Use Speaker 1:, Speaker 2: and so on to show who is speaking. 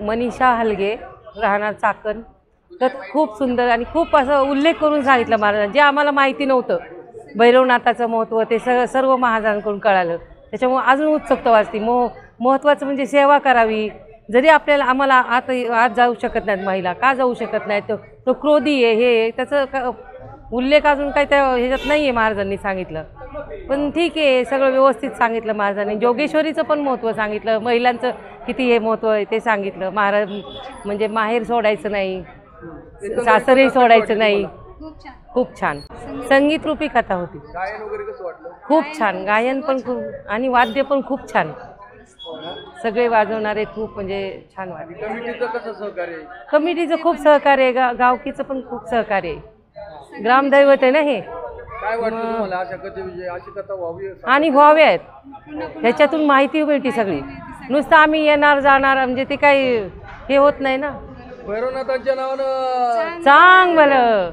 Speaker 1: मनीषा हलगे, राहणार चाकण. तर खूप सुंदर आणि खूप असं उल्लेख करून सांगितलं महाराजांनी, जे आम्हाला माहिती नव्हतं. भैरवनाथाचं महत्त्व ते सर्व महाराजांकडून कळालं. त्याच्यामुळे अजून उत्सुकता वाटते. महत्त्वाचं म्हणजे सेवा करावी. जरी आम्हाला आत जाऊ शकत नाहीत महिला, का जाऊ शकत नाहीत? तो क्रोधी आहे, हे त्याचं उल्लेख अजून काही त्या ह्याच्यात नाही आहे महाराजांनी सांगितलं. पण ठीक आहे, सगळं व्यवस्थित सांगितलं महाराजांनी. जोगेश्वरीचं पण महत्त्व सांगितलं, महिलांचं किती हे महत्त्व आहे ते सांगितलं. महाराज म्हणजे माहेर सोडायचं नाही, सासरही सोडायचं नाही. खूप छान संगीत रूपी कथा होती.
Speaker 2: गायन वगैरे कसं वाटलं?
Speaker 1: खूप छान गायन पण खूप आणि वाद्य पण खूप छान. सगळे वाजवणारे खूप म्हणजे छान वाटलं.
Speaker 2: कमिटीचं कसं सहकार्य?
Speaker 1: कमिटीचं खूप सहकार्य आहे, गावकीचं पण खूप सहकार्य आहे. ग्रामदैवत आहे ना हे.
Speaker 2: काय वाटतं तुम्हाला अशा कथेविषयी? अशी कथा व्हावी
Speaker 1: आणि व्हाव्यात, ह्याच्यातून माहिती मिळते सगळी. नुसतं आम्ही येणार जाणार म्हणजे ते काही हे होत नाही ना.
Speaker 2: भैरवनाथांच्या नावानं
Speaker 1: चांगलं.